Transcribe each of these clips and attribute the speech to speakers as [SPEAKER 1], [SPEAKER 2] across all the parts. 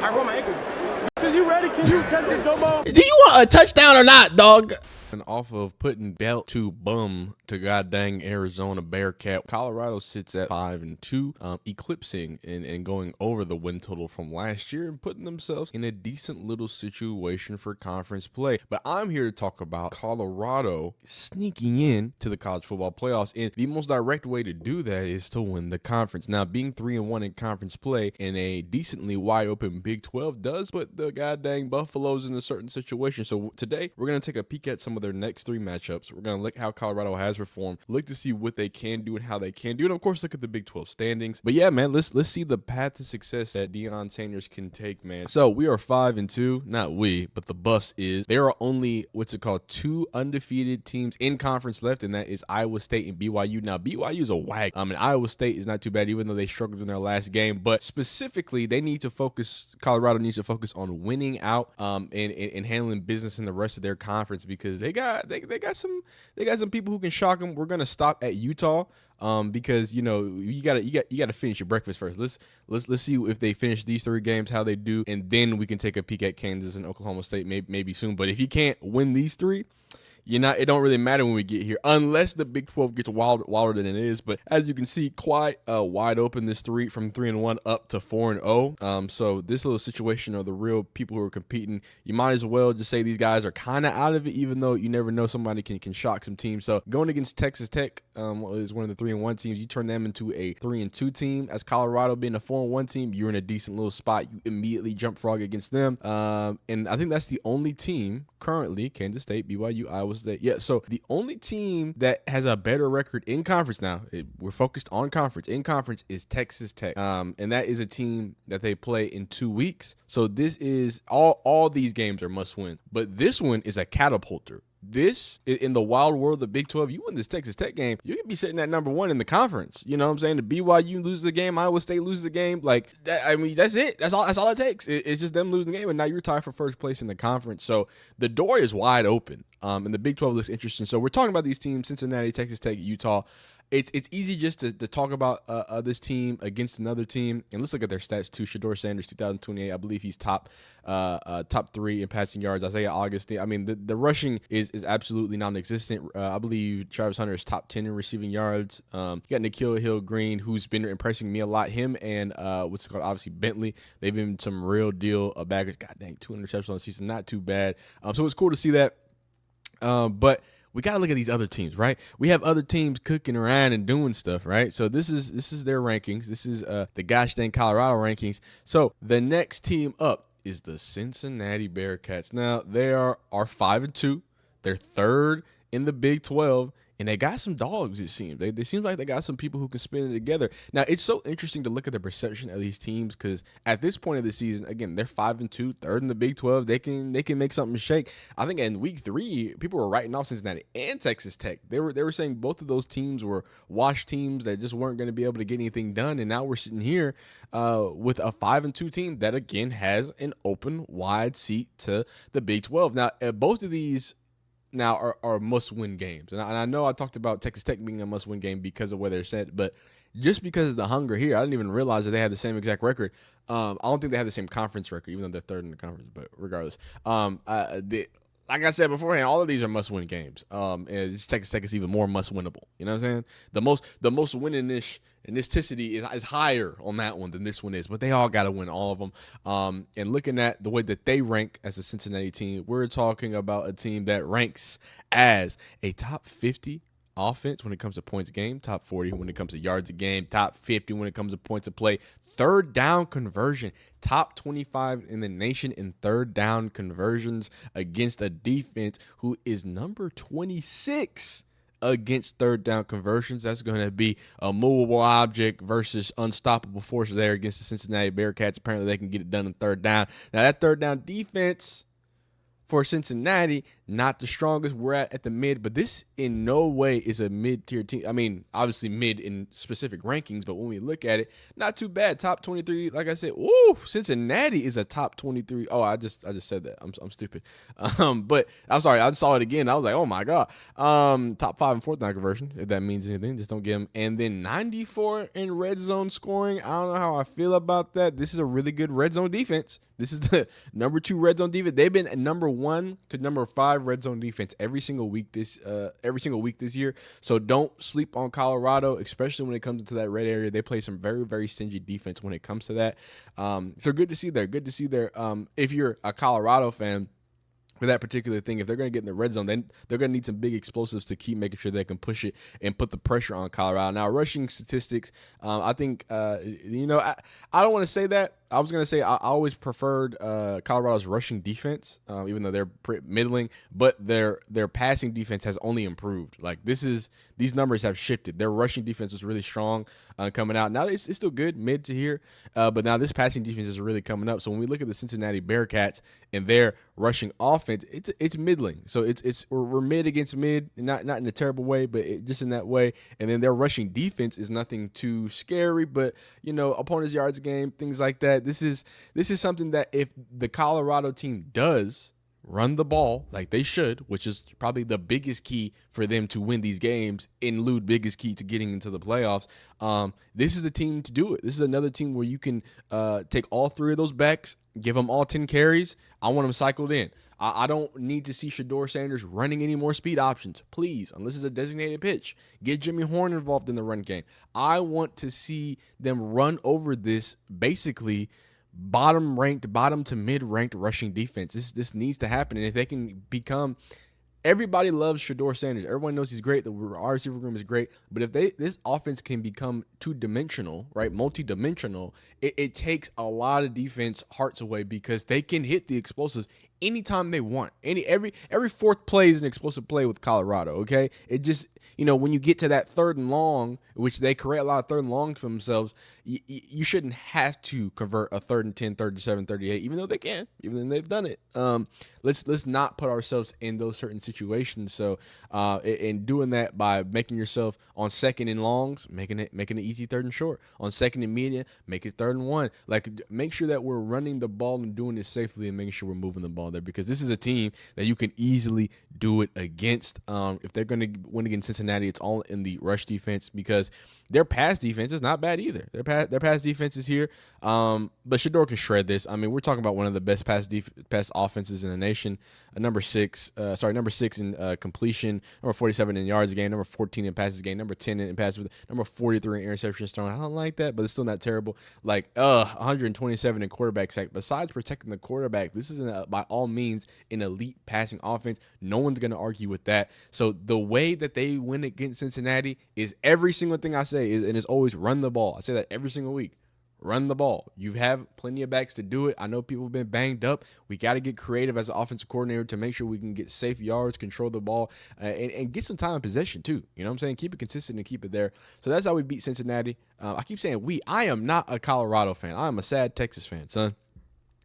[SPEAKER 1] I roll my ankle. Are you ready? Can you catch this domo?
[SPEAKER 2] Do you want a touchdown or not, dog? And off of putting belt to bum to goddamn Arizona Bearcat, Colorado sits at 5-2, eclipsing and going over the win total from last year and putting themselves in a decent little situation for conference play. But I'm here to talk about Colorado sneaking in to the college football playoffs, and the most direct way to do that is to win the conference. Now, being 3-1 in conference play in a decently wide open Big 12 does put the goddamn Buffaloes in a certain situation. So today we're gonna take a peek at some of their next three matchups. We're going to look how Colorado has performed, look to see what they can do and how they can do, and of course look at the Big 12 standings. But yeah, man, let's see the path to success that Deion Sanders can take, man. So we are 5-2, not we, but the Buffs is. There are only what's it called, two undefeated teams in conference left, and that is Iowa State and BYU. Now BYU is a whack. And Iowa State is not too bad, even though they struggled in their last game. But specifically, they need to focus. Colorado needs to focus on winning out and handling business in the rest of their conference, because they got some people who can shock them. We're gonna stop at Utah because you gotta finish your breakfast first. Let's see if they finish these three games, how they do, and then we can take a peek at Kansas and Oklahoma State maybe soon. But if you can't win these three, it don't really matter when we get here, unless the Big 12 gets wilder than it is. But as you can see, quite wide open, this from 3-1 up to 4-0. So this little situation of the real people who are competing, you might as well just say these guys are kind of out of it, even though you never know, somebody can shock some teams. So going against Texas Tech is one of the 3-1 teams. You turn them into a 3-2 team. As Colorado being a 4-1 team, you're in a decent little spot. You immediately jump frog against them. And I think that's the only team currently, Kansas State, BYU, Iowa State. Yeah, so the only team that has a better record in conference now, we're focused on conference, in conference, is Texas Tech. And that is a team that they play in 2 weeks. So this is, all these games are must win. But this one is a catapulter. This, in the wild world of the Big 12, you win this Texas Tech game, you could be sitting at number 1 in the conference. You know what I'm saying? The BYU loses the game, Iowa State loses the game. Like, that's it. That's all it takes. It's just them losing the game, and now you're tied for first place in the conference. So the door is wide open, and the Big 12 looks interesting. So we're talking about these teams: Cincinnati, Texas Tech, Utah. It's easy just to talk about this team against another team, and let's look at their stats too. Shedeur Sanders, 2028, I believe he's top 3 in passing yards. Isaiah Augustine, I mean, the rushing is absolutely non-existent. I believe Travis Hunter is top 10 in receiving yards. You got Nikhil Hill-Green, who's been impressing me a lot. Him and what's it called, obviously Bentley, they've been some real deal baggers. God dang, 2 interceptions on the season, not too bad. So it's cool to see that. But we got to look at these other teams, right? We have other teams cooking around and doing stuff, right? So this is their rankings. This is the gosh dang Colorado rankings. So the next team up is the Cincinnati Bearcats. Now, they are 5-2. They're third in the Big 12. And they got some dogs, it seems. They seem like they got some people who can spin it together. Now, it's so interesting to look at the perception of these teams, because at this point of the season, again, they're 5-2, third in the Big 12. They can make something shake. I think in week 3, people were writing off Cincinnati and Texas Tech. They were saying both of those teams were washed teams that just weren't going to be able to get anything done. And now we're sitting here with a 5-2 team that, again, has an open, wide seat to the Big 12. Now, both of these now are must-win games. And I know I talked about Texas Tech being a must-win game because of where they're set, but just because of the hunger here, I didn't even realize that they had the same exact record. I don't think they have the same conference record, even though they're third in the conference, but regardless. Like I said beforehand, all of these are must-win games. And Texas Tech is even more must-winnable. You know what I'm saying? The most winning-isticity is higher on that one than this one is, but they all got to win all of them. And looking at the way that they rank as a Cincinnati team, we're talking about a team that ranks as a top 50 offense when it comes to points a game, top 40 when it comes to yards a game, top 50 when it comes to points of play, third down conversion, top 25 in the nation in third down conversions against a defense who is number 26 against third down conversions. That's going to be a movable object versus unstoppable force there against the Cincinnati Bearcats. Apparently they can get it done in third down. Now that third down defense, for Cincinnati, not the strongest. We're at the mid, but this in no way is a mid-tier team. I mean, obviously mid in specific rankings, but when we look at it, not too bad. Top 23, like I said. Ooh, Cincinnati is a top 23. Oh, I just said that. I'm stupid. But I'm sorry. I saw it again. I was like, oh my god. Top 5 and 4th down conversion, if that means anything. Just don't get them. And then 94 in red zone scoring. I don't know how I feel about that. This is a really good red zone defense. This is the number 2 red zone defense. They've been number 1 to number 5 red zone defense every single week this year. So don't sleep on Colorado, especially when it comes into that red area. They play some very, very stingy defense when it comes to that. So good to see there. Good to see there. If you're a Colorado fan, for that particular thing, if they're going to get in the red zone, then they're going to need some big explosives to keep making sure they can push it and put the pressure on Colorado. Now, rushing statistics, I think, I don't want to say that. I was going to say I always preferred Colorado's rushing defense, even though they're middling, but their passing defense has only improved. Like these numbers have shifted. Their rushing defense was really strong coming out. Now it's still good, mid to here, but now this passing defense is really coming up. So when we look at the Cincinnati Bearcats and their rushing offense, it's middling. So we're mid against mid, not in a terrible way, but just in that way. And then their rushing defense is nothing too scary, but opponent's yards game, things like that. This is something that if the Colorado team does run the ball like they should, which is probably the biggest key for them to win these games, and biggest key to getting into the playoffs, this is the team to do it. This is another team where you can take all 3 of those backs, give them all 10 carries. I want them cycled in. I don't need to see Shedeur Sanders running any more speed options, please, unless it's a designated pitch. Get Jimmy Horn involved in the run game. I want to see them run over this basically bottom to mid-ranked rushing defense. This needs to happen, and if they can become – everybody loves Shedeur Sanders. Everyone knows he's great. The wide receiver room is great. But if this offense can become two-dimensional, right, multi-dimensional, it takes a lot of defense hearts away because they can hit the explosives anytime they want. Every 4th play is an explosive play with Colorado, okay? It just, when you get to that 3rd and long, which they create a lot of 3rd and long for themselves, you shouldn't have to convert a 3rd and 10, 3rd and 7, 3rd and 8, even though they can, even though they've done it. Let's not put ourselves in those certain situations. So, in doing that by making yourself on 2nd and longs, making it easy 3rd and short. On 2nd and medium, make it 3rd and 1. Like, make sure that we're running the ball and doing it safely and making sure we're moving the ball there, because this is a team that you can easily do it against. If they're going to win against Cincinnati, it's all in the rush defense, because their pass defense is not bad either. Their pass defense is here, but Shedeur can shred this. I mean, we're talking about one of the best pass offenses in the nation. Number 6 in completion, number 47 in yards a game, number 14 in passes game, number 10 in passes, number 43 in interceptions thrown. I don't like that, but it's still not terrible. Like 127 in quarterback sack. Besides protecting the quarterback, this is by all means an elite passing offense. No one's going to argue with that. So the way that they win against Cincinnati is every single thing I say and it's always run the ball. I say that every single week. Run the ball. You have plenty of backs to do it. I know people have been banged up. We got to get creative as an offensive coordinator to make sure we can get safe yards, control the ball, and get some time in possession too. You know what I'm saying? Keep it consistent and keep it there. So that's how we beat Cincinnati. I keep saying we. I am not a Colorado fan. I am a sad Texas fan, son.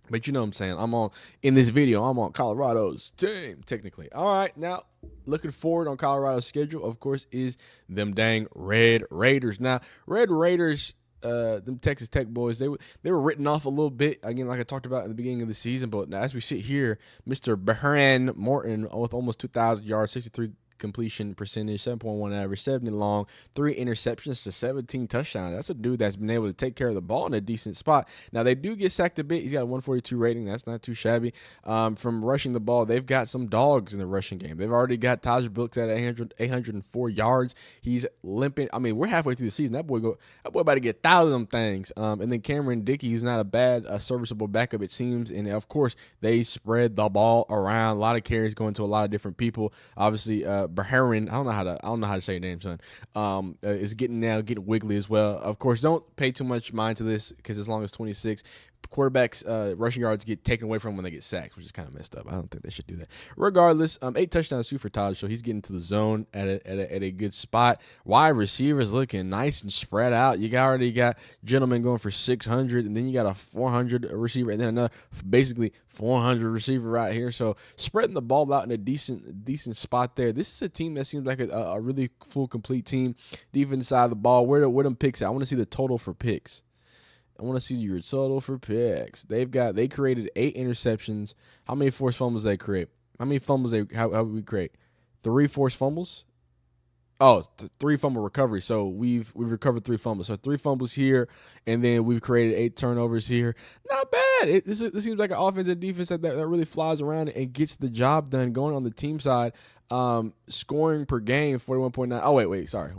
[SPEAKER 2] But you know what I'm saying? In this video, I'm on Colorado's team, technically. All right, now looking forward on Colorado's schedule, of course, is them dang Red Raiders. Now, Red Raiders, them Texas Tech boys, they were written off a little bit, again, like I talked about in the beginning of the season. But now as we sit here, Mr. Behren Morton with almost 2,000 yards, 63 completion percentage, 7.1 average, 70 long, 3 interceptions to 17 touchdowns. That's a dude that's been able to take care of the ball in a decent spot. Now, they do get sacked a bit. He's got a 142 rating. That's not too shabby. From rushing the ball, they've got some dogs in the rushing game. They've already got Taj Brooks at 804 yards. He's limping. I mean, we're halfway through the season. That boy about to get 1,000 of them things. And then Cameron Dickey, who's not a bad, serviceable backup, it seems. And, of course, they spread the ball around. A lot of carries going to a lot of different people. Obviously, Behren, I don't know how to say your name, son. Is getting wiggly as well. Of course, don't pay too much mind to this because as long as 26. quarterbacks rushing yards get taken away from when they get sacked, which is kind of messed up. I don't think they should do that. Regardless, 8 touchdowns, 2 for Taj, so he's getting to the zone at a good spot. Wide receivers looking nice and spread out. You already got gentlemen going for 600, and then you got a 400 receiver, and then another basically 400 receiver right here. So spreading the ball out in a decent spot there. This is a team that seems like a really full, complete team. Defense side of the ball. Where them picks at? I want to see the total for picks. I want to see your total for picks. They created 8 interceptions. How many forced fumbles they create? How many fumbles how we create? 3 forced fumbles? Oh, 3 fumble recoveries. So we've recovered 3 fumbles. So 3 fumbles here, and then we've created 8 turnovers here. Not bad. This seems like an offense and defense that really flies around and gets the job done. Going on the team side, scoring per game 41.9. Oh wait, sorry.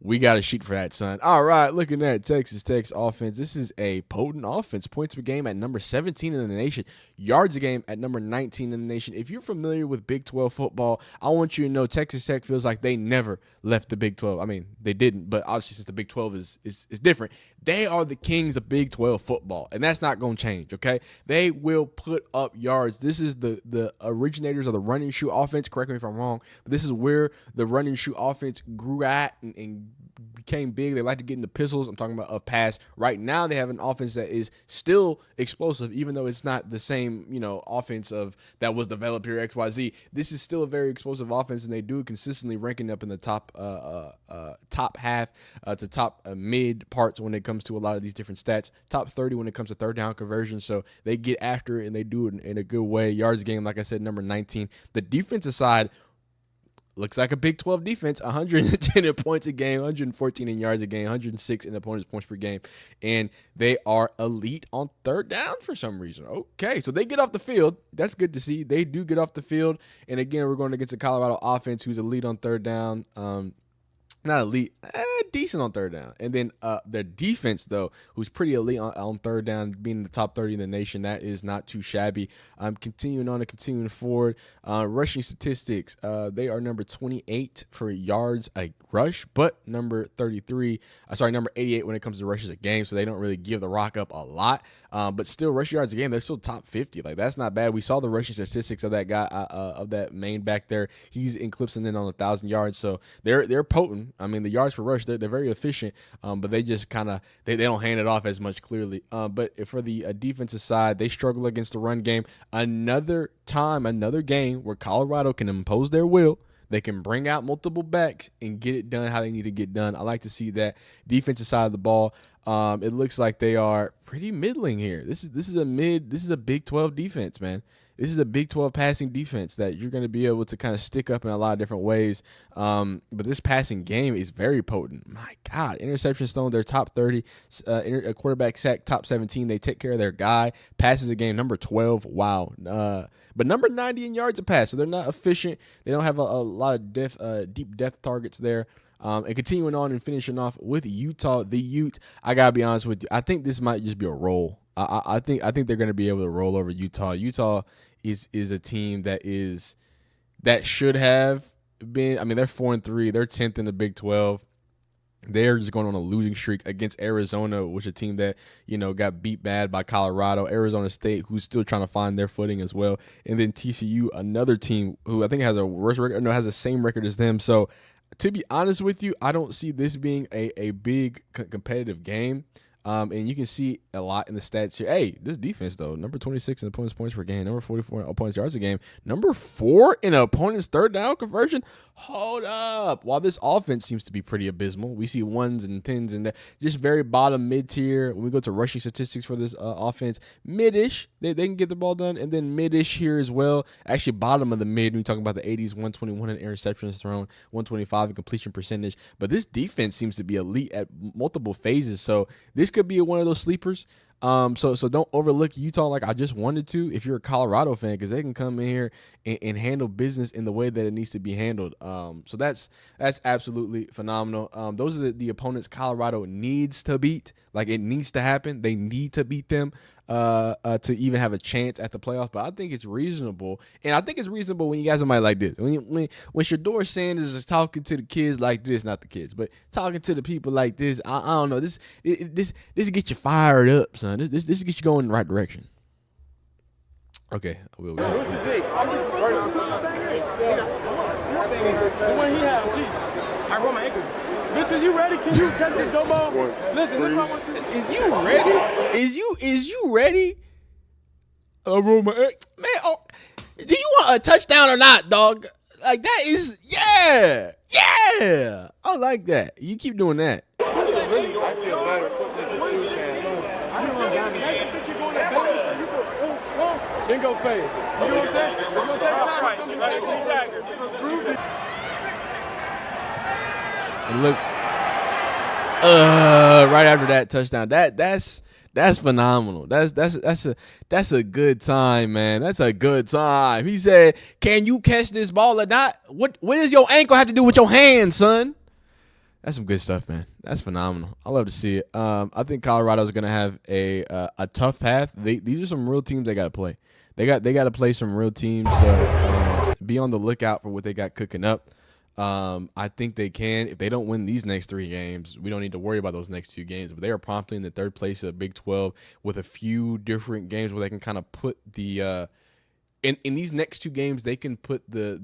[SPEAKER 2] We got a sheet for that, son. All right, looking at Texas Tech's offense. This is a potent offense. Points per game at number 17 in the nation. Yards a game at number 19 in the nation. If you're familiar with Big 12 football, I want you to know Texas Tech feels like they never left the Big 12. I mean, they didn't, but obviously since the Big 12 is different, they are the kings of Big 12 football, and that's not going to change, okay? They will put up yards. This is the originators of the run and shoot offense. Correct me if I'm wrong, but this is where the run and shoot offense grew at and became big. They like to get into pistols. I'm talking about a pass. Right now, they have an offense that is still explosive, even though it's not the same, offense that was developed here XYZ. This is still a very explosive offense, and they do it consistently, ranking up in the top half to top mid parts when it comes to a lot of these different stats. Top 30 when it comes to third down conversion. So they get after it and they do it in a good way. Yards a game, like I said, number 19. The defensive side looks like a Big 12 defense. 110 in points a game, 114 in yards a game, 106 in opponents' points per game. And they are elite on third down for some reason. Okay, so they get off the field. That's good to see. They do get off the field. And again, we're going against a Colorado offense who's elite on third down. Not elite, decent on third down. And then their defense, though, who's pretty elite on third down, being in the top 30 in the nation, that is not too shabby. Continuing forward. Rushing statistics, they are number 28 for yards a rush, but number 88 when it comes to rushes a game, so they don't really give the rock up a lot. But still, rush yards a game, they're still top 50. Like, that's not bad. We saw the rushing statistics of that guy, of that main back there. He's eclipsing in on 1,000 yards, so they're potent. I mean, the yards per rush, they're very efficient, but they just kind of they don't hand it off as much clearly. But for the defensive side, they struggle against the run game. Another game where Colorado can impose their will. They can bring out multiple backs and get it done how they need to get done. I like to see that defensive side of the ball. It looks like they are pretty middling here. This is a Big 12 defense, man. This is a Big 12 passing defense that you're going to be able to kind of stick up in a lot of different ways. But this passing game is very potent. My God, interception stone, they're top 30. A quarterback sack, top 17. They take care of their guy. Passes a game, number 12. Wow. But number 90 in yards a pass. So they're not efficient. They don't have a lot of deep depth targets there. And continuing on and finishing off with Utah, the Utes. I gotta be honest with you. I think this might just be a roll. I think they're going to be able to roll over Utah. Utah is a team that should have been. I mean, they're 4-3. They're 10th in the Big 12. They're just going on a losing streak against Arizona, which is a team that got beat bad by Colorado. Arizona State, who's still trying to find their footing as well, and then TCU, another team who I think has a worse record. No, has the same record as them. So, to be honest with you, I don't see this being a big competitive game. And you can see a lot in the stats here. Hey, this defense, though, number 26 in opponent's points per game, number 44 in opponent's yards a game, number 4 in opponent's third down conversion. Hold up. While this offense seems to be pretty abysmal, we see 1s and 10s and just very bottom mid-tier. When we go to rushing statistics for this offense, mid-ish, they can get the ball done, and then mid-ish here as well. Actually, bottom of the mid, when we talk about the 80s, 121 in interceptions thrown, 125 in completion percentage. But this defense seems to be elite at multiple phases, so this could be one of those sleepers. So don't overlook Utah like I just wanted to if you're a Colorado fan, because they can come in here and handle business in the way that it needs to be handled. So that's absolutely phenomenal. Those are the opponents Colorado needs to beat. Like, it needs to happen. They need to beat them. to even have a chance at the playoffs. But I think it's reasonable, and I think it's reasonable when you guys somebody like this. When Shador Sanders is talking to the kids like this, not the kids, but talking to the people like this. I don't know. This get you fired up, son. This get you going in the right direction. Okay, I will.
[SPEAKER 1] What's the G? The one he had, G. I roll my ankle. Bitch, are you ready? Can you catch this dope ball? Listen, this is what I want you to do.
[SPEAKER 2] Is you ready? Is you ready? I roll my ankle. Man, do you want a touchdown or not, dog? Like that is yeah. I like that. You keep doing that.
[SPEAKER 1] I feel better putting in the 2 chance. I don't know down there. I think you're going to bed. Then go fade. You know what I'm saying? It's going to take time.
[SPEAKER 2] And look, right after that touchdown, that's phenomenal. That's a good time, man. That's a good time. He said, "Can you catch this ball or not? What does your ankle have to do with your hand, son?" That's some good stuff, man. That's phenomenal. I love to see it. I think Colorado's gonna have a tough path. These are some real teams they got to play. They got to play some real teams. So be on the lookout for what they got cooking up. I think they can. If they don't win these next 3 games, we don't need to worry about those next 2 games. But they are promptly in the 3rd place of the Big 12 with a few different games where they can kind of put the in these next 2 games, they can put the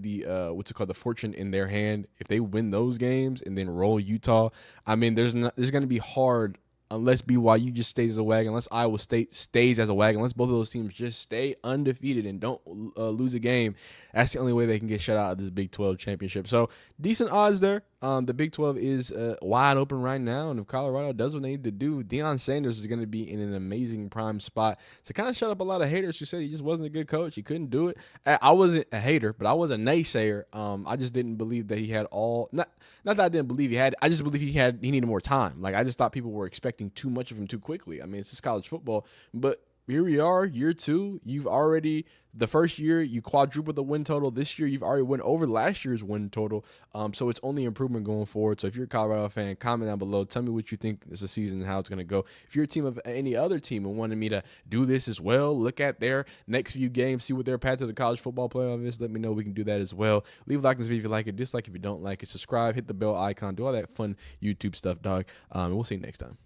[SPEAKER 2] what's it called, the fortune in their hand. If they win those games and then roll Utah, I mean, there's going to be hard. Unless BYU just stays as a wagon, unless Iowa State stays as a wagon, unless both of those teams just stay undefeated and don't lose a game, that's the only way they can get shut out of this Big 12 championship. So decent odds there. The Big 12 is wide open right now, and if Colorado does what they need to do, Deion Sanders is going to be in an amazing prime spot to kind of shut up a lot of haters who said he just wasn't a good coach. He couldn't do it. I wasn't a hater, but I was a naysayer. I just didn't believe that he had all. Not that I didn't believe he had. I just believe he needed more time. Like I just thought people were expecting too much of him too quickly. I mean, it's just college football, but here we are, year 2. You've already, the first year, you quadrupled the win total. This year, you've already went over last year's win total. So it's only improvement going forward. So if you're a Colorado fan, comment down below. Tell me what you think is the season and how it's going to go. If you're a team of any other team and wanted me to do this as well, look at their next few games, see what their path to the college football playoff is. Let me know. We can do that as well. Leave a like on this video if you like it. Dislike if you don't like it. Subscribe. Hit the bell icon. Do all that fun YouTube stuff, dog. And we'll see you next time.